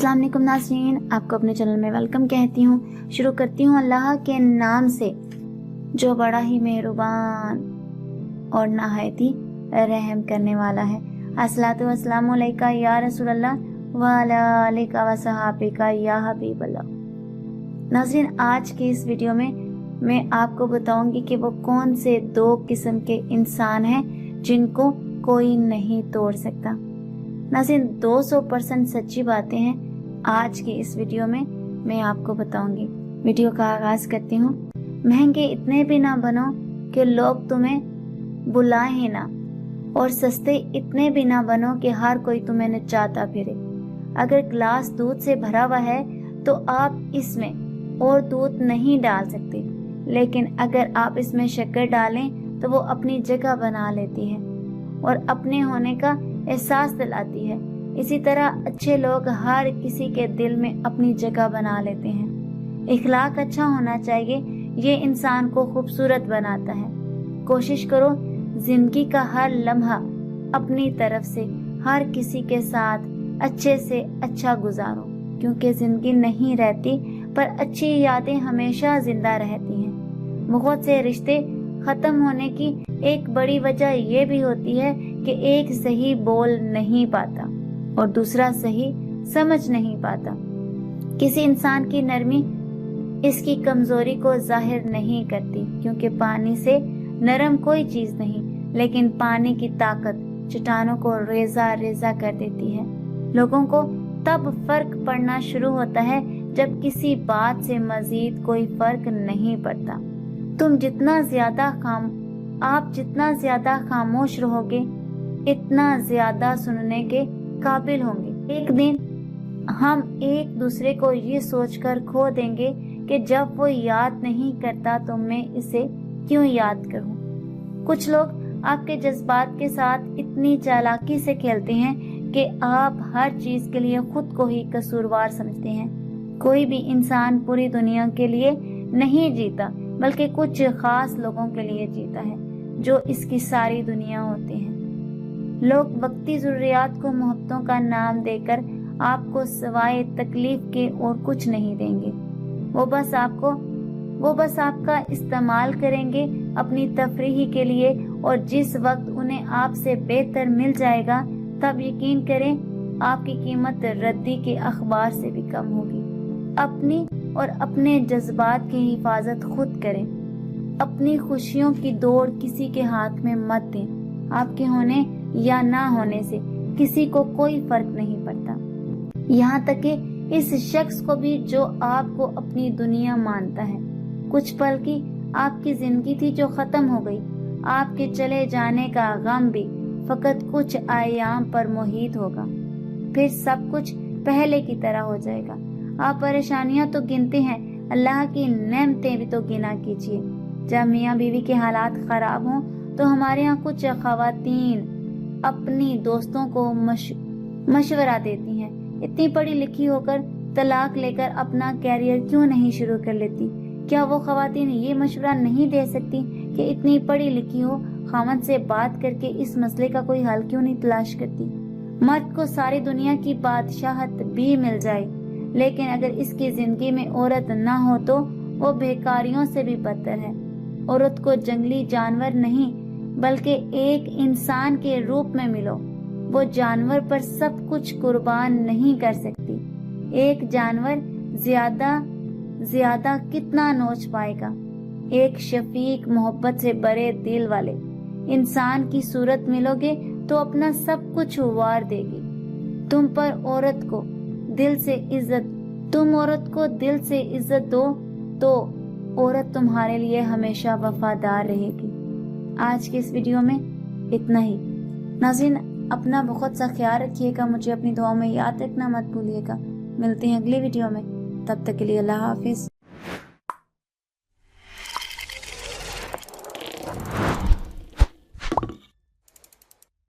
अस्सलाम वालेकुम नाज़रीन, आपको अपने चैनल में वेलकम कहती हूँ। शुरू करती हूँ अल्लाह के नाम से जो बड़ा ही मेहरबान और नहायती रहम करने वाला है। अस्सलातु वस्सलामु अलैका या रसूलल्लाह व अला आलिका व सहाबिका या हबीबल्लाह। नाज़रीन, आज की इस वीडियो में मैं आपको बताऊंगी कि वो कौन से दो किस्म के इंसान हैं जिनको कोई नहीं तोड़ सकता। नाज़रीन, 200% सच्ची बातें हैं आज की इस वीडियो में मैं आपको बताऊंगी। वीडियो का आगाज करती हूँ। महंगे इतने भी ना बनो कि लोग तुम्हें बुलाए ही ना, और सस्ते इतने भी ना बनो कि हर कोई तुम्हें नचाता फिरे। अगर ग्लास दूध से भरा हुआ है तो आप इसमें और दूध नहीं डाल सकते, लेकिन अगर आप इसमें शक्कर डालें तो वो अपनी जगह बना लेती है और अपने होने का एहसास दिलाती है। इसी तरह अच्छे लोग हर किसी के दिल में अपनी जगह बना लेते हैं। इखलाक अच्छा होना चाहिए, ये इंसान को खूबसूरत बनाता है। कोशिश करो जिंदगी का हर लम्हा अपनी तरफ से हर किसी के साथ अच्छे से अच्छा गुजारो, क्योंकि जिंदगी नहीं रहती पर अच्छी यादें हमेशा जिंदा रहती हैं। बहुत से रिश्ते खत्म होने की एक बड़ी वजह ये भी होती है कि एक सही बोल नहीं पाता और दूसरा सही समझ नहीं पाता। किसी इंसान की नरमी इसकी कमजोरी को जाहिर नहीं करती, क्योंकि पानी से नरम कोई चीज नहीं, लेकिन पानी की ताकत चट्टानों को रेजा रेजा कर देती है। लोगों को तब फर्क पड़ना शुरू होता है जब किसी बात से मजीद कोई फर्क नहीं पड़ता। आप जितना ज्यादा खामोश रहोगे, इतना ज्यादा सुनने के काबिल होंगे। एक दिन हम एक दूसरे को ये सोचकर खो देंगे कि जब वो याद नहीं करता तो मैं इसे क्यों याद करूं। कुछ लोग आपके जज्बात के साथ इतनी चालाकी से खेलते हैं कि आप हर चीज के लिए खुद को ही कसूरवार समझते हैं। कोई भी इंसान पूरी दुनिया के लिए नहीं जीता, बल्कि कुछ खास लोगों के लिए जीता है जो इसकी सारी दुनिया होते हैं। लोग वक्ती जरूरियात को मोहब्बतों का नाम देकर आपको सिवाय तकलीफ के और कुछ नहीं देंगे। वो बस आपका इस्तेमाल करेंगे अपनी तफरीही के लिए, और जिस वक्त उन्हें आपसे बेहतर मिल जाएगा तब यकीन करें आपकी कीमत रद्दी के अखबार से भी कम होगी। अपनी और अपने जज्बात की हिफाजत खुद करें। अपनी खुशियों की दौड़ किसी के हाथ में मत दें। आपके होने या ना होने से किसी को कोई फर्क नहीं पड़ता, यहाँ तक कि इस शख्स को भी जो आपको अपनी दुनिया मानता है। कुछ पल की आपकी जिंदगी थी जो खत्म हो गई। आपके चले जाने का गम भी फकत कुछ आयाम पर मोहित होगा, फिर सब कुछ पहले की तरह हो जाएगा। आप परेशानियां तो गिनते हैं, अल्लाह की नेमतें भी तो गिना कीजिए। जब मियाँ बीवी के हालात खराब हों तो हमारे यहाँ कुछ खवातीन अपनी दोस्तों को मशवरा देती हैं, इतनी पढ़ी लिखी होकर तलाक लेकर अपना कैरियर क्यों नहीं शुरू कर लेती। क्या वो खवातीन ये मशवरा नहीं दे सकती कि इतनी पढ़ी लिखी हो, खामद से बात करके इस मसले का कोई हल क्यों नहीं तलाश करती। मर्द को सारी दुनिया की बादशाहत भी मिल जाए, लेकिन अगर इसकी जिंदगी में औरत ना हो तो वो बेकारियों से भी बदतर है। औरत को जंगली जानवर नहीं बल्कि एक इंसान के रूप में मिलो। वो जानवर पर सब कुछ कुर्बान नहीं कर सकती। एक जानवर ज्यादा कितना नोच पाएगा। एक शफीक मोहब्बत से बड़े दिल वाले इंसान की सूरत मिलोगे तो अपना सब कुछ वार देगी। तुम औरत को दिल से इज्जत दो तो औरत तुम्हारे लिए हमेशा वफादार रहेगी। आज की इस वीडियो में इतना ही। नाज़रीन, अपना बहुत सा ख्याल रखिएगा, मुझे अपनी दुआओं में याद रखना मत भूलिएगा। मिलते हैं अगली वीडियो में, तब तक के लिए अल्लाह हाफिज।